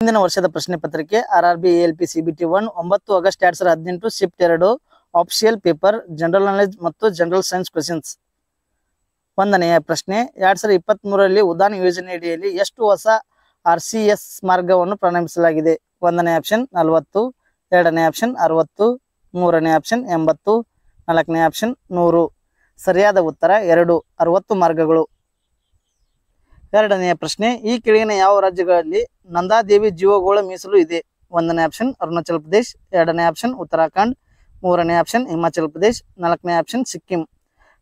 ಮುಂದಿನ ವರ್ಷದ ಪ್ರಶ್ನೆ ಪತ್ರಿಕೆ RRB ALP CBT 1 9 August 2018 shift 2 official paper general knowledge ಮತ್ತು ಜನರಲ್ ಸೈನ್ಸ್ ಕ್ವೆಶ್ಚನ್ಸ್. ಒಂದನೆಯ ಪ್ರಶ್ನೆ 2023ರಲ್ಲಿ ಉಡಾನ್ ಯೋಜನೆಯಡಿಯಲ್ಲಿ ಎಷ್ಟು ಹೊಸ RCS ಮಾರ್ಗವನ್ನು ಪ್ರಾರಂಭಿಸಲಾಗಿದೆ? ಒಂದನೇ ಆಪ್ಷನ್ 40, ಎರಡನೇ ಆಪ್ಷನ್ 60, ಮೂರನೇ ಆಪ್ಷನ್ 80, ನಾಲ್ಕನೇ ಆಪ್ಷನ್ 100. ಸರಿಯಾದ ಉತ್ತರ 2, 60 ಮಾರ್ಗಗಳು. ಎರಡನೆಯ ಪ್ರಶ್ನೆ ಈ ಕೆಳಗಿನ ಯಾವ ರಾಜ್ಯಗಳಲ್ಲಿ ನಂದಾದೇವಿ ಜೀವಗೋಳ ಮೀಸಲು ಇದೆ? ಒಂದನೇ ಆಪ್ಷನ್ ಅರುಣಾಚಲ್ ಪ್ರದೇಶ್, ಎರಡನೇ ಆಪ್ಷನ್ ಉತ್ತರಾಖಂಡ್, ಮೂರನೇ ಆಪ್ಷನ್ ಹಿಮಾಚಲ್ ಪ್ರದೇಶ್, ನಾಲ್ಕನೇ ಆಪ್ಷನ್ ಸಿಕ್ಕಿಂ.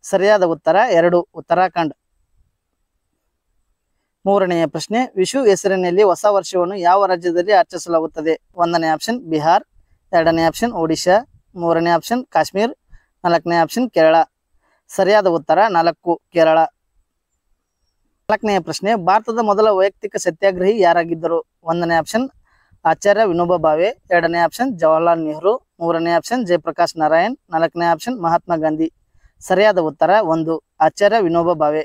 ಸರಿಯಾದ ಉತ್ತರ 2, ಉತ್ತರಾಖಂಡ್. ಮೂರನೆಯ ಪ್ರಶ್ನೆ ವಿಶು ಹೆಸರಿನಲ್ಲಿ ಹೊಸ ವರ್ಷವನ್ನು ಯಾವ ರಾಜ್ಯದಲ್ಲಿ ಆಚರಿಸಲಾಗುತ್ತದೆ? ಒಂದನೇ ಆಪ್ಷನ್ ಬಿಹಾರ್, ಎರಡನೇ ಆಪ್ಷನ್ ಒಡಿಶಾ, ಮೂರನೇ ಆಪ್ಷನ್ ಕಾಶ್ಮೀರ್, ನಾಲ್ಕನೇ ಆಪ್ಷನ್ ಕೇರಳ. ಸರಿಯಾದ ಉತ್ತರ 4, ಕೇರಳ. ನಾಲ್ಕನೆಯ ಪ್ರಶ್ನೆ ಭಾರತದ ಮೊದಲ ವೈಯಕ್ತಿಕ ಸತ್ಯಾಗ್ರಹಿ ಯಾರಾಗಿದ್ದರು? ಒಂದನೇ ಆಪ್ಷನ್ ಆಚಾರ್ಯ ವಿನೋಬಾ ಭಾವೆ, ಎರಡನೇ ಆಪ್ಷನ್ ಜವಾಹರ್ಲಾಲ್ ನೆಹರು, ಮೂರನೇ ಆಪ್ಷನ್ ಜಯಪ್ರಕಾಶ್ ನಾರಾಯಣ್, ನಾಲ್ಕನೇ ಆಪ್ಷನ್ ಮಹಾತ್ಮ ಗಾಂಧಿ. ಸರಿಯಾದ ಉತ್ತರ 1, ಆಚಾರ್ಯ ವಿನೋಬಾ ಭಾವೆ.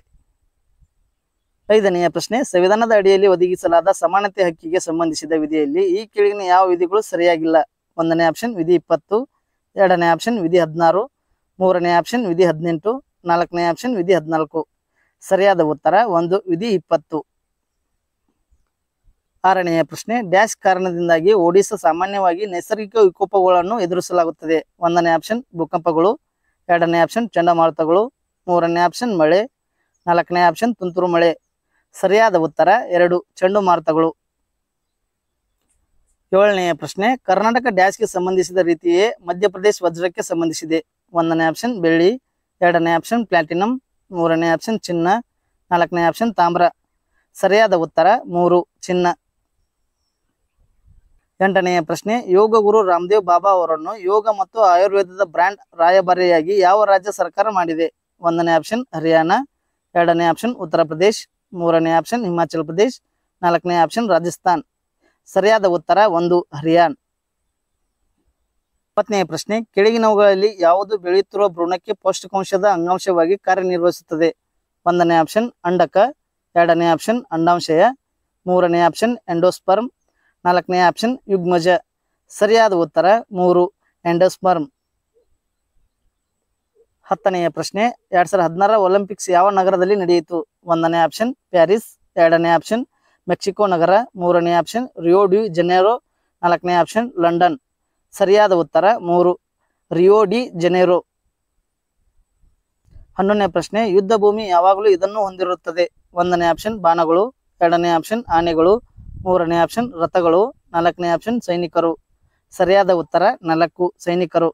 ಐದನೆಯ ಪ್ರಶ್ನೆ ಸಂವಿಧಾನದ ಅಡಿಯಲ್ಲಿ ಒದಗಿಸಲಾದ ಸಮಾನತೆ ಹಕ್ಕಿಗೆ ಸಂಬಂಧಿಸಿದ ವಿಧಿಯಲ್ಲಿ ಈ ಕೆಳಗಿನ ಯಾವ ವಿಧಿಗಳು ಸರಿಯಾಗಿಲ್ಲ? ಒಂದನೇ ಆಪ್ಷನ್ ವಿಧಿ 20, ಎರಡನೇ ಆಪ್ಷನ್ ವಿಧಿ 16, ಮೂರನೇ ಆಪ್ಷನ್ ವಿಧಿ 18, ನಾಲ್ಕನೇ ಆಪ್ಷನ್ ವಿಧಿ 14. ಸರಿಯಾದ ಉತ್ತರ 1, ವಿಧಿ 20. ಆರನೆಯ ಪ್ರಶ್ನೆ ಡ್ಯಾಶ್ ಕಾರಣದಿಂದಾಗಿ ಒಡಿಶಾ ಸಾಮಾನ್ಯವಾಗಿ ನೈಸರ್ಗಿಕ ವಿಕೋಪಗಳನ್ನು ಎದುರಿಸಲಾಗುತ್ತದೆ? ಒಂದನೇ ಆಪ್ಷನ್ ಭೂಕಂಪಗಳು, ಎರಡನೇ ಆಪ್ಷನ್ ಚಂಡಮಾರುತಗಳು, ಮೂರನೇ ಆಪ್ಷನ್ ಮಳೆ, ನಾಲ್ಕನೇ ಆಪ್ಷನ್ ತುಂತುರು ಮಳೆ. ಸರಿಯಾದ ಉತ್ತರ 2, ಚಂಡಮಾರುತಗಳು. ಏಳನೆಯ ಪ್ರಶ್ನೆ ಕರ್ನಾಟಕ ಡ್ಯಾಶ್ಗೆ ಸಂಬಂಧಿಸಿದ ರೀತಿಯೇ ಮಧ್ಯಪ್ರದೇಶ್ ವಜ್ರಕ್ಕೆ ಸಂಬಂಧಿಸಿದೆ? ಒಂದನೇ ಆಪ್ಷನ್ ಬೆಳ್ಳಿ, ಎರಡನೇ ಆಪ್ಷನ್ ಪ್ಲಾಟಿನಂ, ಮೂರನೇ ಆಪ್ಷನ್ ಚಿನ್ನ, ನಾಲ್ಕನೇ ಆಪ್ಷನ್ ತಾಮ್ರ. ಸರಿಯಾದ ಉತ್ತರ 3, ಚಿನ್ನ. ಎಂಟನೆಯ ಪ್ರಶ್ನೆ ಯೋಗ ಗುರು ರಾಮದೇವ್ ಬಾಬಾ ಅವರನ್ನು ಯೋಗ ಮತ್ತು ಆಯುರ್ವೇದದ ಬ್ರ್ಯಾಂಡ್ ರಾಯಭಾರಿಯಾಗಿ ಯಾವ ರಾಜ್ಯ ಸರ್ಕಾರ ಮಾಡಿದೆ? ಒಂದನೇ ಆಪ್ಷನ್ ಹರಿಯಾಣ, ಎರಡನೇ ಆಪ್ಷನ್ ಉತ್ತರ ಪ್ರದೇಶ್, ಮೂರನೇ ಆಪ್ಷನ್ ಹಿಮಾಚಲ್ ಪ್ರದೇಶ್, ನಾಲ್ಕನೇ ಆಪ್ಷನ್ ರಾಜಸ್ಥಾನ್. ಸರಿಯಾದ ಉತ್ತರ 1, ಹರಿಯಾಣ. 20ನೆಯ ಪ್ರಶ್ನೆ ಕೆಳಗಿನವುಗಳಲ್ಲಿ ಯಾವುದು ಬೆಳೆಯುತ್ತಿರುವ ಭ್ರೂಣಕ್ಕೆ ಪೌಷ್ಟಿಕಾಂಶದ ಅಂಗಾಂಶವಾಗಿ ಕಾರ್ಯನಿರ್ವಹಿಸುತ್ತದೆ? ಒಂದನೇ ಆಪ್ಷನ್ ಅಂಡಕ, ಎರಡನೇ ಆಪ್ಷನ್ ಅಂಡಾಶಯ, ಮೂರನೇ ಆಪ್ಷನ್ ಎಂಡೋಸ್ಪರ್ಮ್, ನಾಲ್ಕನೇ ಆಪ್ಷನ್ ಯುಗ್ಮಜ. ಸರಿಯಾದ ಉತ್ತರ 3, ಎಂಡೋಸ್ಪರ್ಮ್. 10ನೆಯ ಪ್ರಶ್ನೆ 2016 ಒಲಿಂಪಿಕ್ಸ್ ಯಾವ ನಗರದಲ್ಲಿ ನಡೆಯಿತು? ಒಂದನೇ ಆಪ್ಷನ್ ಪ್ಯಾರಿಸ್, ಎರಡನೇ ಆಪ್ಷನ್ ಮೆಕ್ಸಿಕೋ ನಗರ, ಮೂರನೇ ಆಪ್ಷನ್ ರಿಯೋ ಡಿ ಜನೇರೋ, ನಾಲ್ಕನೇ ಆಪ್ಷನ್ ಲಂಡನ್. ಸರಿಯಾದ ಉತ್ತರ 3, ರಿಯೋ ಡಿ ಜನೇರೋ. 11ನೇ ಪ್ರಶ್ನೆ ಯುದ್ಧ ಭೂಮಿ ಯಾವಾಗಲೂ ಇದನ್ನು ಹೊಂದಿರುತ್ತದೆ? ಒಂದನೇ ಆಪ್ಷನ್ ಬಾಣಗಳು, ಎರಡನೇ ಆಪ್ಷನ್ ಆನೆಗಳು, ಮೂರನೇ ಆಪ್ಷನ್ ರಥಗಳು, ನಾಲ್ಕನೇ ಆಪ್ಷನ್ ಸೈನಿಕರು. ಸರಿಯಾದ ಉತ್ತರ 4, ಸೈನಿಕರು.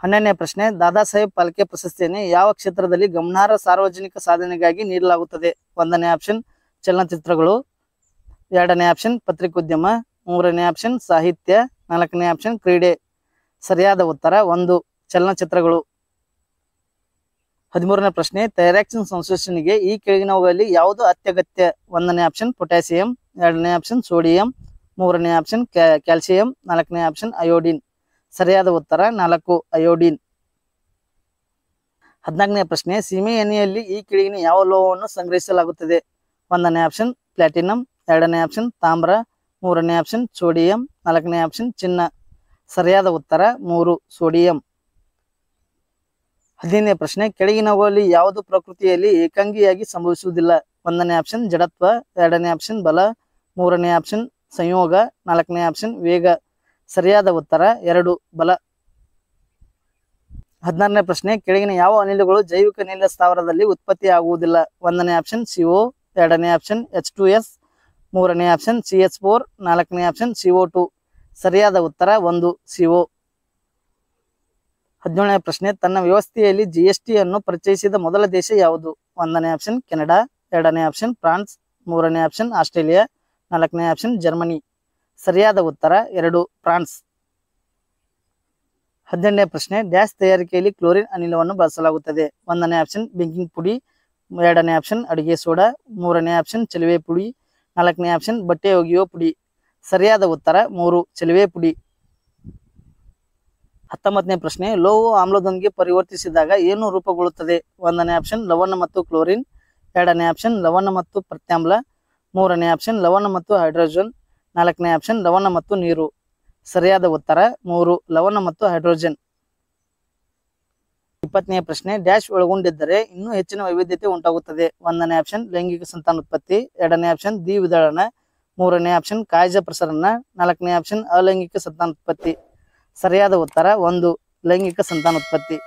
12ನೇ ಪ್ರಶ್ನೆ ದಾದಾ ಸಾಹೇಬ್ ಫಾಲ್ಕೆ ಪ್ರಶಸ್ತಿಯನ್ನು ಯಾವ ಕ್ಷೇತ್ರದಲ್ಲಿ ಗಮನಾರ್ಹ ಸಾರ್ವಜನಿಕ ಸಾಧನೆಗಾಗಿ ನೀಡಲಾಗುತ್ತದೆ? ಒಂದನೇ ಆಪ್ಷನ್ ಚಲನಚಿತ್ರಗಳು, ಎರಡನೇ ಆಪ್ಷನ್ ಪತ್ರಿಕೋದ್ಯಮ, ಮೂರನೇ ಆಪ್ಷನ್ ಸಾಹಿತ್ಯ, ನಾಲ್ಕನೇ ಆಪ್ಷನ್ ಕ್ರೀಡೆ. ಸರಿಯಾದ ಉತ್ತರ 1, ಚಲನಚಿತ್ರಗಳು. 13ನೇ ಪ್ರಶ್ನೆ ಥೈರಾಕ್ಸಿನ್ ಸಂಶ್ಲೇಷಣೆಗೆ ಈ ಕೆಳಗಿನವುಗಳಲ್ಲಿ ಯಾವುದು ಅತ್ಯಗತ್ಯ? ಒಂದನೇ ಆಪ್ಷನ್ ಪೊಟ್ಯಾಸಿಯಂ, ಎರಡನೇ ಆಪ್ಷನ್ ಸೋಡಿಯಂ, ಮೂರನೇ ಆಪ್ಷನ್ ಕ್ಯಾಲ್ಸಿಯಂ, ನಾಲ್ಕನೇ ಆಪ್ಷನ್ ಅಯೋಡಿನ್. ಸರಿಯಾದ ಉತ್ತರ 4, ಅಯೋಡಿನ್. 14ನೇ ಪ್ರಶ್ನೆ ಸೀಮೆ ಎಣ್ಣೆಯಲ್ಲಿ ಈ ಕೆಳಗಿನ ಯಾವ ಲೋಹವನ್ನು ಸಂಗ್ರಹಿಸಲಾಗುತ್ತದೆ? ಒಂದನೇ ಆಪ್ಷನ್ ಪ್ಲಾಟಿನಂ, ಎರಡನೇ ಆಪ್ಷನ್ ತಾಮ್ರ, ಮೂರನೇ ಆಪ್ಷನ್ ಸೋಡಿಯಂ, ನಾಲ್ಕನೇ ಆಪ್ಷನ್ ಚಿನ್ನ. ಸರಿಯಾದ ಉತ್ತರ 3, ಸೋಡಿಯಂ. 15ನೇ ಪ್ರಶ್ನೆ ಕೆಳಗಿನವುಗಳಲ್ಲಿ ಯಾವುದು ಪ್ರಕೃತಿಯಲ್ಲಿ ಏಕಾಂಗಿಯಾಗಿ ಸಂಭವಿಸುವುದಿಲ್ಲ? ಒಂದನೇ ಆಪ್ಷನ್ ಜಡತ್ವ, ಎರಡನೇ ಆಪ್ಷನ್ ಬಲ, ಮೂರನೇ ಆಪ್ಷನ್ ಸಂಯೋಗ, ನಾಲ್ಕನೇ ಆಪ್ಷನ್ ವೇಗ. ಸರಿಯಾದ ಉತ್ತರ 2, ಬಲ. 16ನೇ ಪ್ರಶ್ನೆ ಕೆಳಗಿನ ಯಾವ ಅನಿಲಗಳು ಜೈವಿಕ ಅನಿಲ ಸ್ಥಾವರದಲ್ಲಿ ಉತ್ಪತ್ತಿ ಆಗುವುದಿಲ್ಲ? ಒಂದನೇ ಆಪ್ಷನ್ CO, ಎರಡನೇ ಆಪ್ಷನ್ H2S, ಮೂರನೇ ಆಪ್ಷನ್ CH4, ನಾಲ್ಕನೇ ಆಪ್ಷನ್ CO2. ಸರಿಯಾದ ಉತ್ತರ 1, CO. 17ನೇ ಪ್ರಶ್ನೆ ತನ್ನ ವ್ಯವಸ್ಥೆಯಲ್ಲಿ GST ಅನ್ನು ಪರಿಚಯಿಸಿದ ಮೊದಲ ದೇಶ ಯಾವುದು? ಒಂದನೇ ಆಪ್ಷನ್ ಕೆನಡಾ, ಎರಡನೇ ಆಪ್ಷನ್ ಫ್ರಾನ್ಸ್, ಮೂರನೇ ಆಪ್ಷನ್ ಆಸ್ಟ್ರೇಲಿಯಾ, ನಾಲ್ಕನೇ ಆಪ್ಷನ್ ಜರ್ಮನಿ. ಸರಿಯಾದ ಉತ್ತರ 2, ಫ್ರಾನ್ಸ್. 18ನೇ ಪ್ರಶ್ನೆ ಡ್ಯಾಶ್ ತಯಾರಿಕೆಯಲ್ಲಿ ಕ್ಲೋರಿನ್ ಅನಿಲವನ್ನು ಬಳಸಲಾಗುತ್ತದೆ? ಒಂದನೇ ಆಪ್ಷನ್ ಬೇಕಿಂಗ್ ಪುಡಿ, ಎರಡನೇ ಆಪ್ಷನ್ ಅಡುಗೆ ಸೋಡಾ, ಮೂರನೇ ಆಪ್ಷನ್ ಚಲುವೆ ಪುಡಿ, ನಾಲ್ಕನೇ ಆಪ್ಷನ್ ಬಟ್ಟೆ ಒಗೆಯುವ ಪುಡಿ. ಸರಿಯಾದ ಉತ್ತರ 3, ಚಲುವೆ ಪುಡಿ. 19ನೇ ಪ್ರಶ್ನೆ ಲೋಹ ಆಮ್ಲದೊಂದಿಗೆ ಪರಿವರ್ತಿಸಿದಾಗ ಏನು ರೂಪುಗೊಳ್ಳುತ್ತದೆ? ಒಂದನೇ ಆಪ್ಷನ್ ಲವಣ ಮತ್ತು ಕ್ಲೋರಿನ್, ಎರಡನೇ ಆಪ್ಷನ್ ಲವಣ ಮತ್ತು ಪ್ರತ್ಯಾಮ್ಲ, ಮೂರನೇ ಆಪ್ಷನ್ ಲವಣ ಮತ್ತು ಹೈಡ್ರೋಜನ್, 4ನೇ ಆಪ್ಷನ್ ಲವಣ ಮತ್ತು ನೀರು. ಸರಿಯಾದ ಉತ್ತರ 3 ಲವಣ ಮತ್ತು ಹೈಡ್ರೋಜನ್. 20ನೇ ಪ್ರಶ್ನೆ ಡ್ಯಾಶ್ ಒಳಗೊಂಡಿದ್ದರೆ ಇನ್ನೂ ಹೆಚ್ಚಿನ ವೈವಿಧ್ಯತೆ ಉಂಟಾಗುತ್ತದೆ. 1ನೇ ಆಪ್ಷನ್ ಲೈಂಗಿಕ ಸಂತಾನೋತ್ಪತ್ತಿ, 2ನೇ ಆಪ್ಷನ್ ದ್ವಿವಿದಳನ, 3ನೇ ಆಪ್ಷನ್ ಕಾಯಜ ಪ್ರಸರಣ, 4ನೇ ಆಪ್ಷನ್ ಅಲೈಂಗಿಕ ಸಂತಾನೋತ್ಪತ್ತಿ. ಸರಿಯಾದ ಉತ್ತರ 1 ಲೈಂಗಿಕ ಸಂತಾನೋತ್ಪತ್ತಿ.